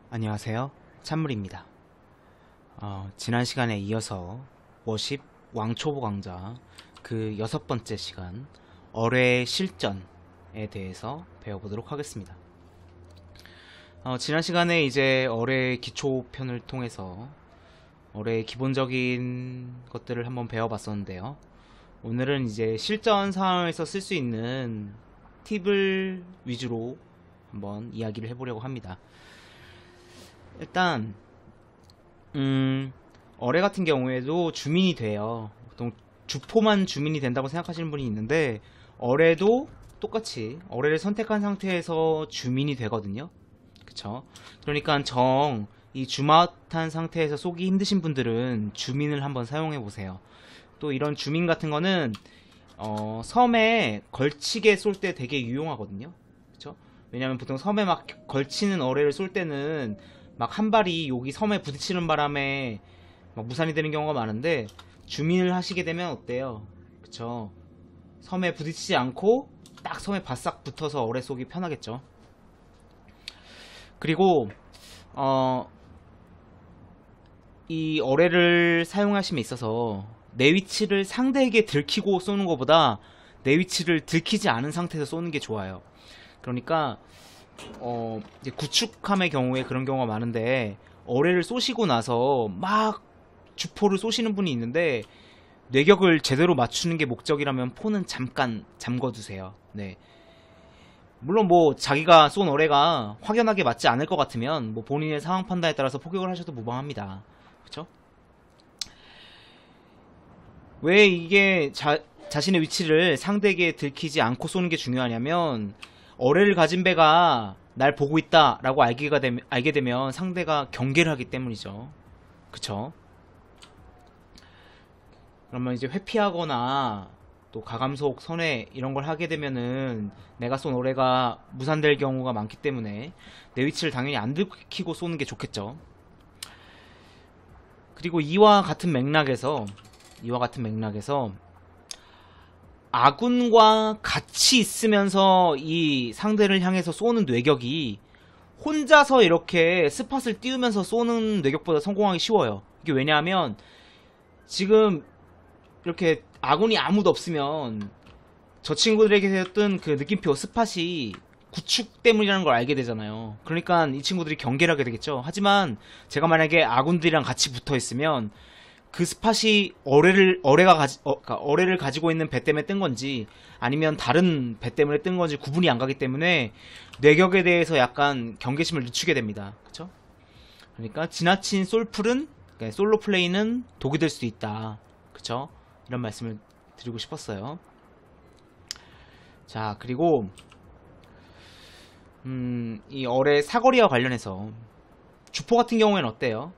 안녕하세요. 찬물입니다. 지난 시간에 이어서 워십 왕초보 강좌 그 6번째 시간 어뢰 실전에 대해서 배워보도록 하겠습니다. 지난 시간에 이제 어뢰 기초편을 통해서 어뢰의 기본적인 것들을 한번 배워봤었는데요. 오늘은 이제 실전 상황에서 쓸 수 있는 팁을 위주로 한번 이야기를 해보려고 합니다. 일단 어뢰 같은 경우에도 주민이 돼요. 보통 주포만 주민이 된다고 생각하시는 분이 있는데 어뢰도 똑같이 어뢰를 선택한 상태에서 주민이 되거든요. 그쵸? 그러니까 이 주마탄 상태에서 쏘기 힘드신 분들은 주민을 한번 사용해 보세요. 또 이런 주민 같은 거는 섬에 걸치게 쏠 때 되게 유용하거든요. 그쵸? 왜냐면 보통 섬에 막 걸치는 어뢰를 쏠 때는 막 한 발이 여기 섬에 부딪히는 바람에 막 무산이 되는 경우가 많은데 주민을 하시게 되면 어때요? 그쵸? 섬에 부딪히지 않고 딱 섬에 바싹 붙어서 어뢰 쏘기 편하겠죠. 그리고 이 어뢰를 사용하심에 있어서 내 위치를 상대에게 들키고 쏘는 것보다 내 위치를 들키지 않은 상태에서 쏘는 게 좋아요. 그러니까 이제 구축함의 경우에 그런 경우가 많은데 어뢰를 쏘시고 나서 막 주포를 쏘시는 분이 있는데 뇌격을 제대로 맞추는 게 목적이라면 포는 잠깐 잠궈두세요. 네. 물론 뭐 자기가 쏜 어뢰가 확연하게 맞지 않을 것 같으면 뭐 본인의 상황 판단에 따라서 포격을 하셔도 무방합니다. 그쵸? 왜 이게 자신의 위치를 상대에게 들키지 않고 쏘는 게 중요하냐면 어뢰를 가진 배가 날 보고 있다 라고 알게 되면 상대가 경계를 하기 때문이죠. 그쵸? 그러면 이제 회피하거나 또 가감속 선회 이런 걸 하게 되면은 내가 쏜 어뢰가 무산될 경우가 많기 때문에 내 위치를 당연히 안 들키고 쏘는 게 좋겠죠. 그리고 이와 같은 맥락에서 아군과 같이 있으면서 이 상대를 향해서 쏘는 뇌격이 혼자서 이렇게 스팟을 띄우면서 쏘는 뇌격보다 성공하기 쉬워요. 이게 왜냐하면 지금 이렇게 아군이 아무도 없으면 저 친구들에게 세웠던 그 느낌표 스팟이 구축 때문이라는 걸 알게 되잖아요. 그러니까 이 친구들이 경계를 하게 되겠죠. 하지만 제가 만약에 아군들이랑 같이 붙어 있으면 그 스팟이 어뢰를 가지고 있는 배 때문에 뜬 건지 아니면 다른 배 때문에 뜬 건지 구분이 안 가기 때문에 뇌격에 대해서 약간 경계심을 늦추게 됩니다. 그쵸? 그러니까 지나친 솔풀은, 그러니까 솔로 플레이는 독이 될 수도 있다. 그쵸? 이런 말씀을 드리고 싶었어요. 자, 그리고 이 어뢰 사거리와 관련해서 주포 같은 경우에는 어때요?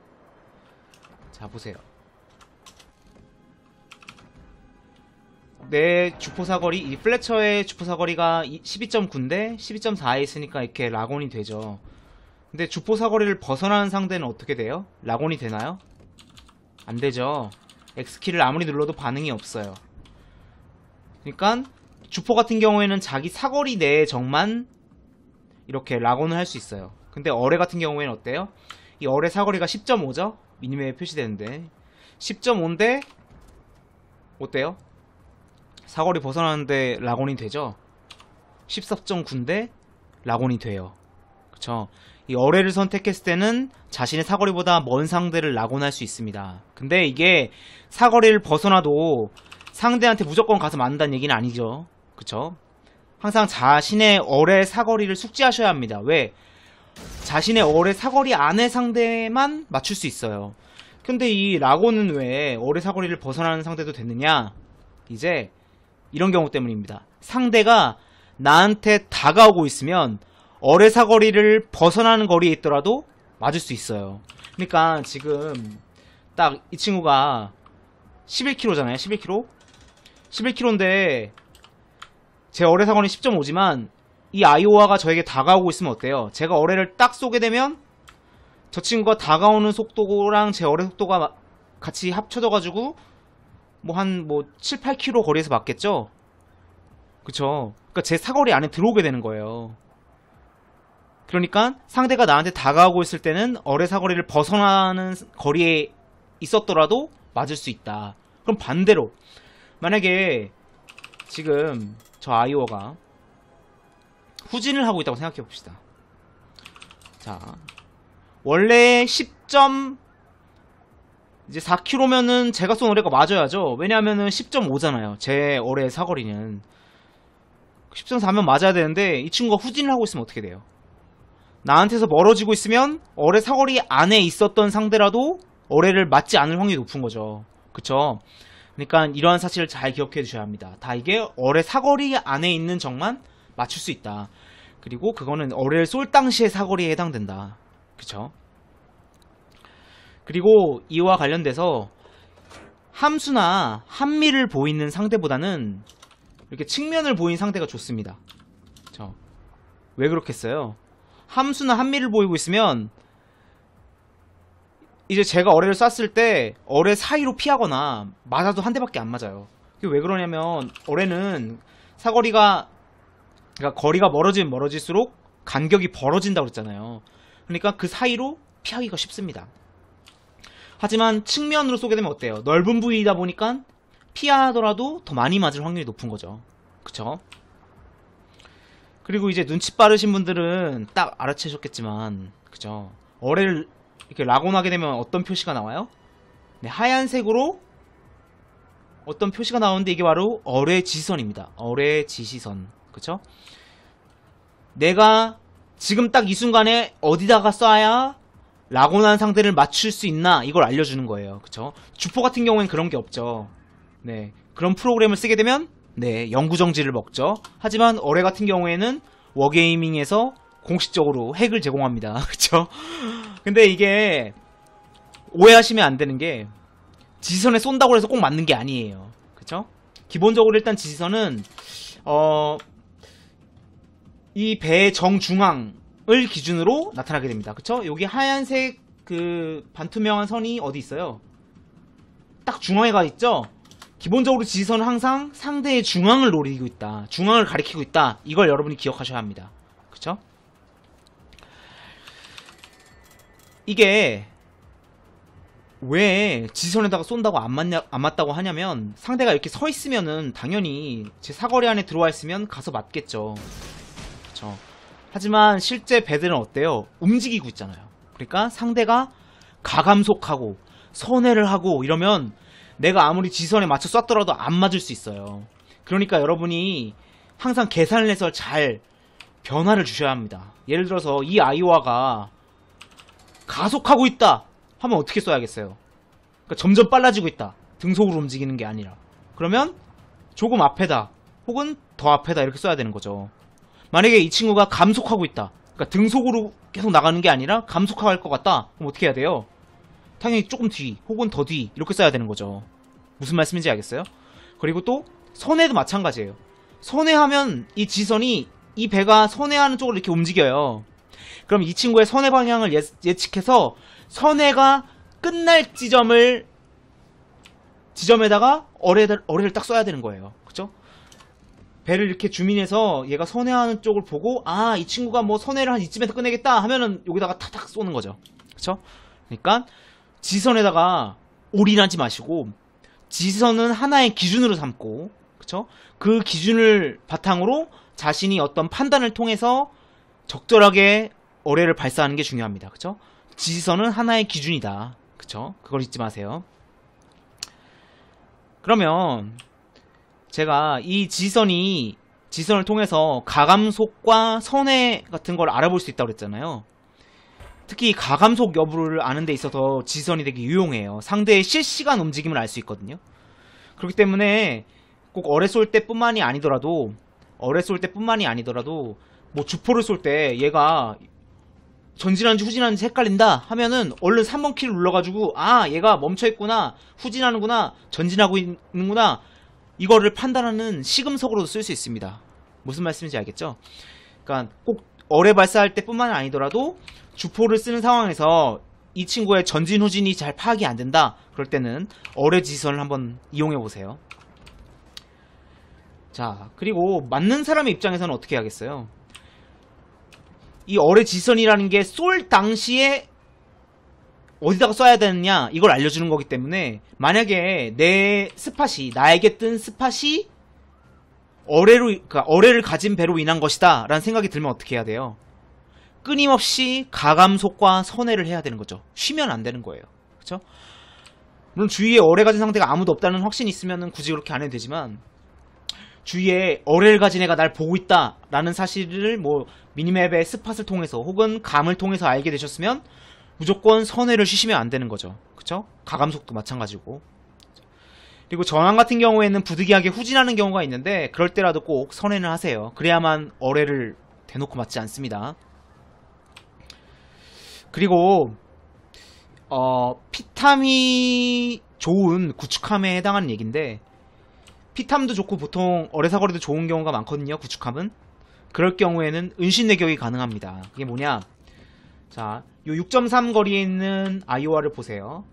자, 보세요. 내 주포 사거리, 이 플래처의 주포 사거리가 12.9인데 12.4에 있으니까 이렇게 락온이 되죠. 근데 주포 사거리를 벗어나는 상대는 어떻게 돼요? 락온이 되나요? 안 되죠. X키를 아무리 눌러도 반응이 없어요. 그러니까 주포 같은 경우에는 자기 사거리 내의 적만 이렇게 락온을 할 수 있어요. 근데 어뢰 같은 경우에는 어때요? 이 어뢰 사거리가 10.5죠? 미니맵에 표시되는데 10.5인데 어때요? 사거리 벗어나는데 락온이 되죠? 14.9인데 락온이 돼요. 그쵸? 이 어뢰를 선택했을 때는 자신의 사거리보다 먼 상대를 락온할 수 있습니다. 근데 이게 사거리를 벗어나도 상대한테 무조건 가서 맞는다는 얘기는 아니죠. 그쵸? 항상 자신의 어뢰 사거리를 숙지하셔야 합니다. 왜? 자신의 어뢰 사거리 안에 상대만 맞출 수 있어요. 근데 이 락온은 왜 어뢰 사거리를 벗어나는 상대도 됐느냐? 이제 이런 경우 때문입니다. 상대가 나한테 다가오고 있으면 어뢰 사거리를 벗어나는 거리에 있더라도 맞을 수 있어요. 그러니까 지금 딱 이 친구가 11km잖아요. 11km? 11km인데 제 어뢰 사거리는 10.5지만 이 아이오아가 저에게 다가오고 있으면 어때요? 제가 어뢰를 딱 쏘게 되면 저 친구가 다가오는 속도랑 제 어뢰 속도가 같이 합쳐져가지고 한 7, 8km 거리에서 맞겠죠? 그쵸? 그러니까 제 사거리 안에 들어오게 되는 거예요. 그러니까 상대가 나한테 다가오고 있을 때는 어뢰 사거리를 벗어나는 거리에 있었더라도 맞을 수 있다. 그럼 반대로 만약에 지금 저 아이오가 후진을 하고 있다고 생각해 봅시다. 자, 원래 10. 이제 4km면은 제가 쏜 어뢰가 맞아야죠. 왜냐하면은 10.5잖아요. 제 어뢰 사거리는 10.4면 맞아야 되는데 이 친구가 후진을 하고 있으면 어떻게 돼요? 나한테서 멀어지고 있으면 어뢰 사거리 안에 있었던 상대라도 어뢰를 맞지 않을 확률이 높은 거죠. 그쵸? 그러니까 이러한 사실을 잘 기억해 주셔야 합니다. 다 이게 어뢰 사거리 안에 있는 적만 맞출 수 있다. 그리고 그거는 어뢰를 쏠 당시의 사거리에 해당된다. 그쵸? 그리고 이와 관련돼서 함수나 한미를 보이는 상대보다는 이렇게 측면을 보인 상대가 좋습니다. 그쵸? 왜 그렇겠어요? 함수나 한미를 보이고 있으면 이제 제가 어뢰를 쐈을 때 어뢰 사이로 피하거나 맞아도 한 대밖에 안 맞아요. 그게 왜 그러냐면 어뢰는 사거리가 그러니까 거리가 멀어지면 멀어질수록 간격이 벌어진다고 그랬잖아요. 그러니까 그 사이로 피하기가 쉽습니다. 하지만 측면으로 쏘게 되면 어때요? 넓은 부위이다 보니까 피하더라도 더 많이 맞을 확률이 높은 거죠. 그쵸? 그리고 이제 눈치 빠르신 분들은 딱 알아채셨겠지만, 그죠? 어뢰를 이렇게 라곤하게 되면 어떤 표시가 나와요? 네, 하얀색으로 어떤 표시가 나오는데 이게 바로 어뢰 지시선입니다. 어뢰 지시선. 그쵸? 내가 지금 딱 이 순간에 어디다가 쏴야 라곤한 상대를 맞출 수 있나 이걸 알려주는 거예요. 그쵸? 주포 같은 경우엔 그런 게 없죠. 네, 그런 프로그램을 쓰게 되면 네, 영구정지를 먹죠. 하지만 어뢰 같은 경우에는 워게이밍에서 공식적으로 핵을 제공합니다. 그쵸? 근데 이게 오해하시면 안 되는 게 지시선에 쏜다고 해서 꼭 맞는 게 아니에요. 그쵸? 기본적으로 일단 지시선은 이 배의 정중앙을 기준으로 나타나게 됩니다. 그쵸? 여기 하얀색 그 반투명한 선이 어디 있어요? 딱 중앙에 가 있죠? 기본적으로 지시선은 항상 상대의 중앙을 노리고 있다. 중앙을 가리키고 있다. 이걸 여러분이 기억하셔야 합니다. 그쵸? 이게 왜 지시선에다가 쏜다고 안 맞다고 하냐면 상대가 이렇게 서 있으면은 당연히 제 사거리 안에 들어와 있으면 가서 맞겠죠. 그쵸? 하지만 실제 배들은 어때요? 움직이고 있잖아요. 그러니까 상대가 가감속하고 선회를 하고 이러면 내가 아무리 지선에 맞춰 쐈더라도 안 맞을 수 있어요. 그러니까 여러분이 항상 계산을 해서 잘 변화를 주셔야 합니다. 예를 들어서 이 아이오아가 가속하고 있다 하면 어떻게 써야겠어요? 그러니까 점점 빨라지고 있다. 등속으로 움직이는 게 아니라. 그러면 조금 앞에다 혹은 더 앞에다 이렇게 써야 되는 거죠. 만약에 이 친구가 감속하고 있다. 그러니까 등속으로 계속 나가는 게 아니라 감속할 것 같다. 그럼 어떻게 해야 돼요? 당연히 조금 뒤 혹은 더 뒤 이렇게 써야 되는 거죠. 무슨 말씀인지 알겠어요? 그리고 또 선회도 마찬가지예요. 선회하면 이 지선이 이 배가 선회하는 쪽으로 이렇게 움직여요. 그럼 이 친구의 선회 방향을 예측해서 선회가 끝날 지점에다가 어뢰를 딱 써야 되는 거예요. 그쵸? 배를 이렇게 주민해서 얘가 선회하는 쪽을 보고 아, 이 친구가 뭐 선회를 한 이쯤에서 끝내겠다 하면은 여기다가 탁탁 쏘는 거죠. 그쵸? 그러니까 지선에다가 올인하지 마시고 지선은 하나의 기준으로 삼고 그쵸? 그 기준을 바탕으로 자신이 어떤 판단을 통해서 적절하게 어뢰를 발사하는 게 중요합니다. 그쵸? 지선은 하나의 기준이다. 그쵸? 그걸 잊지 마세요. 그러면 제가 이 지선을 통해서 가감속과 선회 같은 걸 알아볼 수 있다고 그랬잖아요. 특히 가감속 여부를 아는 데 있어서 지선이 되게 유용해요. 상대의 실시간 움직임을 알 수 있거든요. 그렇기 때문에 꼭 어뢰 쏠 때뿐만이 아니더라도 뭐 주포를 쏠 때 얘가 전진하는지 후진하는지 헷갈린다 하면은 얼른 3번 키를 눌러가지고 아, 얘가 멈춰있구나, 후진하는구나, 전진하고 있는구나, 이거를 판단하는 시금석으로도 쓸 수 있습니다. 무슨 말씀인지 알겠죠? 그러니까 꼭 어뢰 발사할 때뿐만 아니더라도 주포를 쓰는 상황에서 이 친구의 전진 후진이 잘 파악이 안 된다. 그럴 때는 어뢰 지시선을 한번 이용해 보세요. 자, 그리고 맞는 사람의 입장에서는 어떻게 하겠어요? 이 어뢰 지선이라는 게 쏠 당시에 어디다가 쏴야 되느냐 이걸 알려주는 거기 때문에 만약에 내 스팟이 나에게 뜬 스팟이 그러니까 어뢰를 가진 배로 인한 것이다 라는 생각이 들면 어떻게 해야 돼요? 끊임없이 가감속과 선회를 해야 되는 거죠. 쉬면 안 되는 거예요. 그쵸? 물론 주위에 어뢰 가진 상대가 아무도 없다는 확신이 있으면 굳이 그렇게 안 해도 되지만 주위에 어뢰를 가진 애가 날 보고 있다 라는 사실을 뭐 미니맵의 스팟을 통해서 혹은 감을 통해서 알게 되셨으면 무조건 선회를 쉬시면 안 되는 거죠. 그쵸? 가감속도 마찬가지고. 그리고 전황 같은 경우에는 부득이하게 후진하는 경우가 있는데 그럴 때라도 꼭 선회를 하세요. 그래야만 어뢰를 대놓고 맞지 않습니다. 그리고 피탐이 좋은 구축함에 해당하는 얘기인데 피탐도 좋고 보통 어뢰사거리도 좋은 경우가 많거든요. 구축함은. 그럴 경우에는 은신내격이 가능합니다. 그게 뭐냐, 자, 요 6.3 거리에 있는 아이오아를 보세요.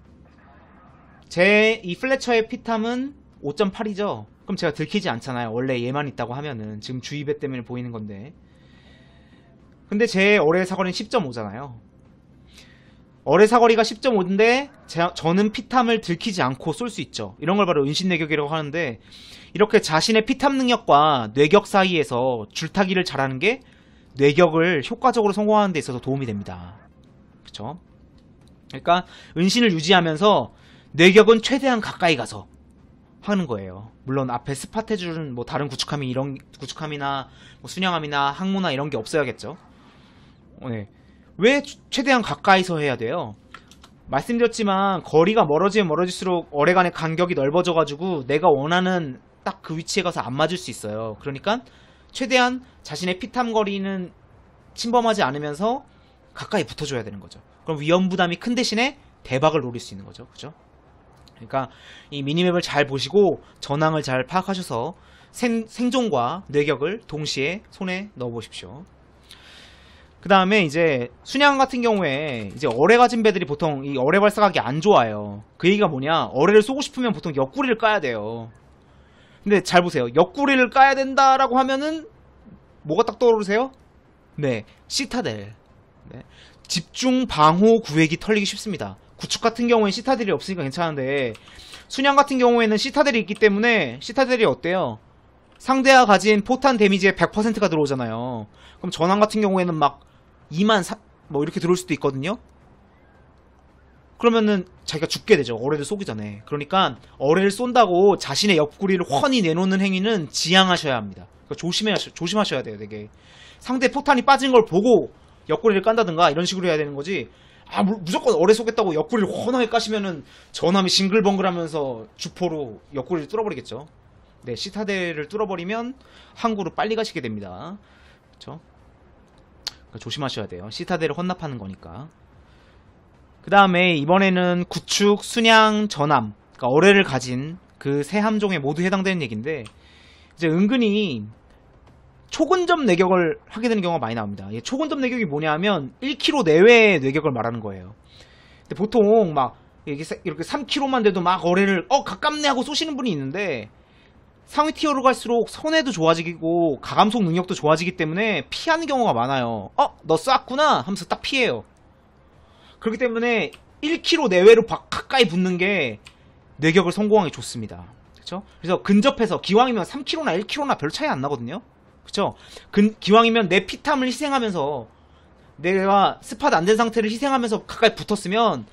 제 이 플래처의 피탐은 5.8이죠. 그럼 제가 들키지 않잖아요. 원래 얘만 있다고 하면은. 지금 주의배 때문에 보이는 건데. 근데 제 어뢰 사거리는 10.5잖아요. 어뢰 사거리가 10.5인데 저는 피탐을 들키지 않고 쏠 수 있죠. 이런 걸 바로 은신내격이라고 하는데, 이렇게 자신의 피탐 능력과 뇌격 사이에서 줄타기를 잘하는 게 뇌격을 효과적으로 성공하는 데 있어서 도움이 됩니다. 그쵸? 그러니까 은신을 유지하면서 뇌격은 최대한 가까이 가서 하는 거예요. 물론 앞에 스팟 해주는 뭐 다른 구축함이 이런 구축함이나 뭐 순양함이나 항모나 이런 게 없어야겠죠. 네. 왜 최대한 가까이서 해야 돼요? 말씀드렸지만 거리가 멀어지면 멀어질수록 어뢰 간의 간격이 넓어져가지고 내가 원하는 딱 그 위치에 가서 안 맞을 수 있어요. 그러니까 최대한 자신의 피탐 거리는 침범하지 않으면서 가까이 붙어줘야 되는 거죠. 그럼 위험 부담이 큰 대신에 대박을 노릴 수 있는 거죠. 그죠? 그러니까 이 미니맵을 잘 보시고 전황을 잘 파악하셔서 생존과 뇌격을 동시에 손에 넣어 보십시오. 그 다음에 이제 순양 같은 경우에 이제 어뢰 가진 배들이 보통 이 어뢰 발사각이 안 좋아요. 그 얘기가 뭐냐, 어뢰를 쏘고 싶으면 보통 옆구리를 까야 돼요. 근데 잘 보세요. 옆구리를 까야 된다라고 하면은 뭐가 딱 떠오르세요? 네, 시타델. 네. 집중 방호 구획이 털리기 쉽습니다. 구축 같은 경우엔 시타델이 없으니까 괜찮은데 순양 같은 경우에는 시타델이 있기 때문에 시타델이 어때요? 상대가 가진 포탄 데미지의 100%가 들어오잖아요. 그럼 전황 같은 경우에는 막 2만 뭐 이렇게 들어올 수도 있거든요. 그러면은 자기가 죽게 되죠. 어뢰를 쏘기 전에. 그러니까 어뢰를 쏜다고 자신의 옆구리를 훤히 내놓는 행위는 지양하셔야 합니다. 그러니까 조심하셔야 돼요. 되게 상대 포탄이 빠진 걸 보고 옆구리를 깐다든가 이런 식으로 해야 되는 거지. 무조건 어뢰 쏘겠다고 옆구리를 훤하게 까시면은 전함이 싱글벙글하면서 주포로 옆구리를 뚫어버리겠죠. 네, 시타델을 뚫어버리면 항구로 빨리 가시게 됩니다. 그쵸? 그러니까 조심하셔야 돼요. 시타델을 헌납하는 거니까. 그 다음에 이번에는 구축, 순양, 전함, 그러니까 어뢰를 가진 그 세 함종에 모두 해당되는 얘기인데, 이제 은근히 초근접 내격을 하게 되는 경우가 많이 나옵니다. 초근접 내격이 뭐냐 하면 1km 내외의 내격을 말하는 거예요. 근데 보통 막 이렇게 3km만 돼도 막 어뢰를 가깝네 하고 쏘시는 분이 있는데, 상위 티어로 갈수록 선회도 좋아지고 가감속 능력도 좋아지기 때문에 피하는 경우가 많아요. 너 쐈구나 하면서 딱 피해요. 그렇기 때문에 1km 내외로 가까이 붙는 게 내격을 성공하기 좋습니다. 그쵸? 그래서 근접해서 기왕이면 3km나 1km나 별 차이 안 나거든요. 그쵸? 기왕이면 내 피탐을 희생하면서 내가 스팟 안 된 상태를 희생하면서 가까이 붙었으면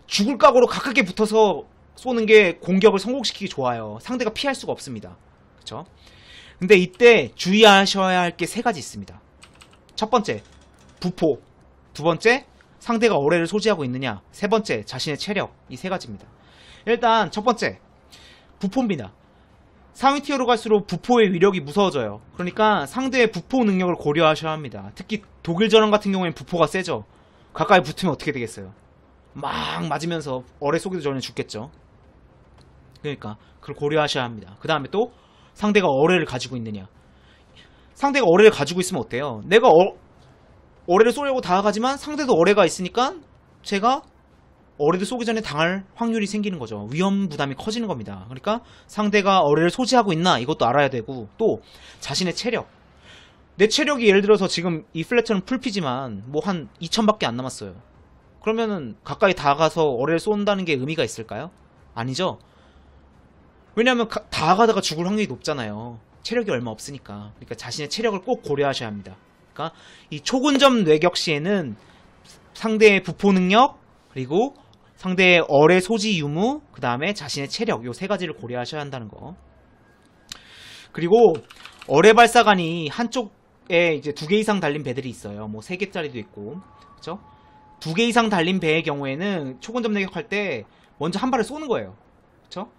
죽을 각오로 가깝게 붙어서 쏘는 게 공격을 성공시키기 좋아요. 상대가 피할 수가 없습니다. 그쵸? 근데 이때 주의하셔야 할 게 세 가지 있습니다. 첫 번째, 부포. 두 번째, 상대가 어뢰를 소지하고 있느냐. 세 번째, 자신의 체력. 이 세 가지입니다. 일단 첫 번째, 부포입니다. 상위 티어로 갈수록 부포의 위력이 무서워져요. 그러니까 상대의 부포 능력을 고려하셔야 합니다. 특히 독일 전함 같은 경우에는 부포가 세죠. 가까이 붙으면 어떻게 되겠어요? 막 맞으면서 어뢰 쏘기도 전에 죽겠죠. 그러니까 그걸 고려하셔야 합니다. 그 다음에 또 상대가 어뢰를 가지고 있느냐. 상대가 어뢰를 가지고 있으면 어때요? 내가 어뢰를 쏘려고 다가가지만 상대도 어뢰가 있으니까 제가 어뢰를 쏘기 전에 당할 확률이 생기는 거죠. 위험 부담이 커지는 겁니다. 그러니까 상대가 어뢰를 소지하고 있나 이것도 알아야 되고, 또 자신의 체력. 내 체력이 예를 들어서 지금 이 플래처는 풀피지만 뭐 한 2000밖에 안 남았어요. 그러면은 가까이 다가가서 어뢰를 쏜다는 게 의미가 있을까요? 아니죠. 왜냐하면 다가가다가 죽을 확률이 높잖아요. 체력이 얼마 없으니까. 그러니까 자신의 체력을 꼭 고려하셔야 합니다. 그러니까 이 초근접 뇌격 시에는 상대의 부포 능력, 그리고 상대의 어뢰 소지 유무, 그 다음에 자신의 체력, 요 세 가지를 고려하셔야 한다는 거. 그리고 어뢰 발사관이 한쪽에 이제 2개 이상 달린 배들이 있어요. 뭐 3개짜리도 있고, 그쵸? 2개 이상 달린 배의 경우에는 초근접 내격할 때 먼저 한 발을 쏘는 거예요. 그쵸?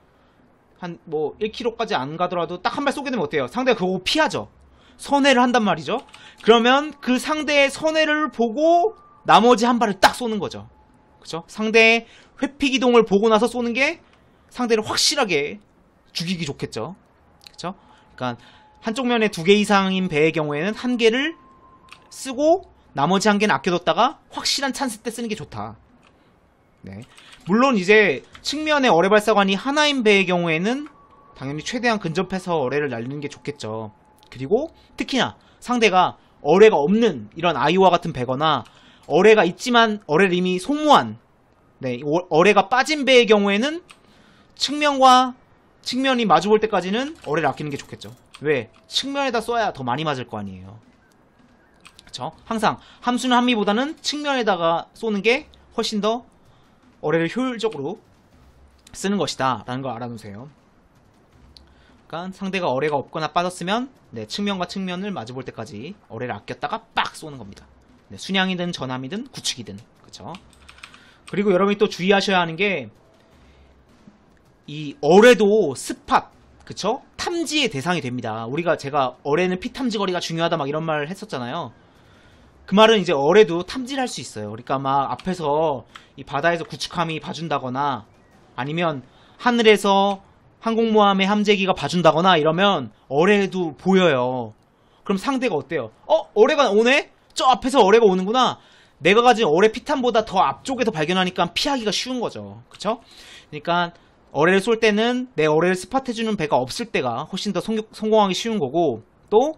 한 뭐 1km까지 안 가더라도 딱 한 발 쏘게 되면 어때요? 상대가 그거 피하죠. 선회를 한단 말이죠. 그러면 그 상대의 선회를 보고 나머지 한 발을 딱 쏘는 거죠. 그쵸? 상대의 회피 기동을 보고 나서 쏘는 게 상대를 확실하게 죽이기 좋겠죠. 그쵸? 그러니까 한쪽 면에 2개 이상인 배의 경우에는 1개를 쓰고 나머지 1개는 아껴뒀다가 확실한 찬스 때 쓰는 게 좋다. 네. 물론 이제 측면에 어뢰 발사관이 하나인 배의 경우에는 당연히 최대한 근접해서 어뢰를 날리는 게 좋겠죠. 그리고 특히나 상대가 어뢰가 없는 이런 아이오와 같은 배거나 어뢰가 있지만 어뢰를 이미 소모한, 네, 어뢰가 빠진 배의 경우에는 측면과 측면이 마주볼 때까지는 어뢰를 아끼는 게 좋겠죠. 왜? 측면에다 쏴야 더 많이 맞을 거 아니에요. 그쵸? 항상 함수는 한미보다는 측면에다가 쏘는 게 훨씬 더 어뢰를 효율적으로 쓰는 것이다 라는 걸 알아두세요. 그러니까 상대가 어뢰가 없거나 빠졌으면 네, 측면과 측면을 마주볼 때까지 어뢰를 아꼈다가 빡 쏘는 겁니다. 네, 순양이든 전함이든 구축이든. 그쵸? 그리고 여러분이 또 주의하셔야 하는 게 이 어뢰도 스팟, 그쵸? 탐지의 대상이 됩니다. 제가 어뢰는 피탐지 거리가 중요하다 막 이런 말을 했었잖아요. 그 말은 이제 어뢰도 탐지를 할 수 있어요. 그러니까 막 앞에서 이 바다에서 구축함이 봐준다거나 아니면 하늘에서 항공모함의 함재기가 봐준다거나 이러면 어뢰도 보여요. 그럼 상대가 어때요? 어뢰가 오네? 저 앞에서 어뢰가 오는구나. 내가 가진 어뢰 피탐보다 더 앞쪽에서 발견하니까 피하기가 쉬운 거죠. 그쵸? 그러니까 어뢰를 쏠 때는 내 어뢰를 스팟해주는 배가 없을 때가 훨씬 더 성공하기 쉬운 거고, 또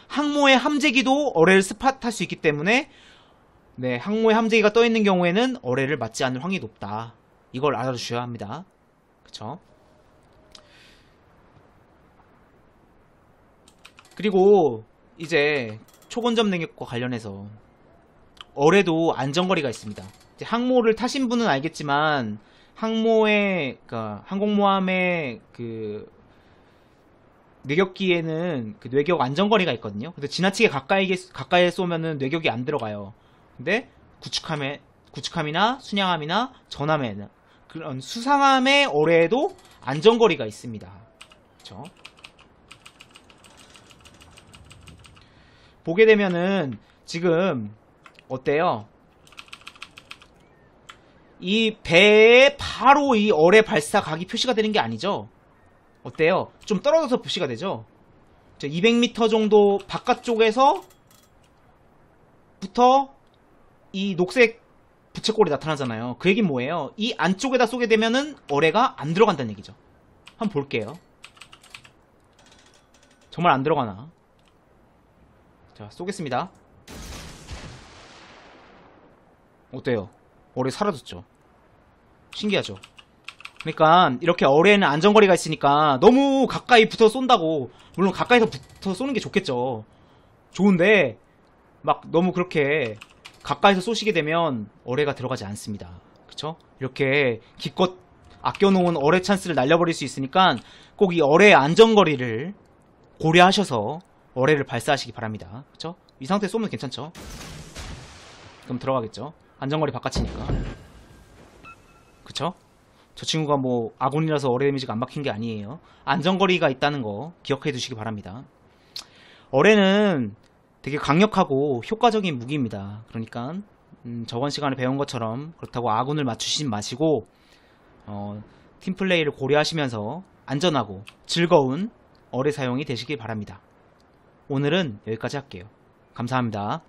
항모의 함재기도 어뢰를 스팟할 수 있기 때문에 네, 항모의 함재기가 떠있는 경우에는 어뢰를 맞지 않을 확률이 높다. 이걸 알아주셔야 합니다. 그쵸? 그리고 이제 초근접 능력과 관련해서 어뢰도 안전거리가 있습니다. 이제 항모를 타신 분은 알겠지만 그러니까 항공모함의 그 뇌격기에는 그 뇌격 안전거리가 있거든요. 근데 지나치게 가까이에 쏘면은 뇌격이 안 들어가요. 근데 구축함이나 순양함이나 전함에는 그런 수상함의 어뢰에도 안전거리가 있습니다. 그쵸? 보게 되면은 지금 어때요? 이 배에 바로 이 어뢰 발사 각이 표시가 되는 게 아니죠? 어때요? 좀 떨어져서 표시가 되죠? 200m 정도 바깥쪽에서 부터 이 녹색 부채꼴이 나타나잖아요. 그 얘기는 뭐예요? 이 안쪽에다 쏘게 되면은 어뢰가 안 들어간다는 얘기죠. 한번 볼게요. 정말 안 들어가나? 자, 쏘겠습니다. 어때요? 어뢰 사라졌죠? 신기하죠? 그러니까 이렇게 어뢰에는 안전거리가 있으니까 너무 가까이 붙어 쏜다고, 물론 가까이서 붙어 쏘는 게 좋겠죠. 좋은데 막 너무 그렇게 가까이서 쏘시게 되면 어뢰가 들어가지 않습니다. 그쵸? 이렇게 기껏 아껴놓은 어뢰 찬스를 날려버릴 수 있으니까 꼭 이 어뢰의 안전거리를 고려하셔서 어뢰를 발사하시기 바랍니다. 그쵸? 이 상태에 쏘면 괜찮죠? 그럼 들어가겠죠? 안전거리 바깥이니까. 그쵸? 저 친구가 뭐 아군이라서 어뢰 데미지가 안 박힌 게 아니에요. 안전거리가 있다는 거 기억해 두시기 바랍니다. 어뢰는 되게 강력하고 효과적인 무기입니다. 그러니까 저번 시간에 배운 것처럼 그렇다고 아군을 맞추시지 마시고 팀플레이를 고려하시면서 안전하고 즐거운 어뢰 사용이 되시길 바랍니다. 오늘은 여기까지 할게요. 감사합니다.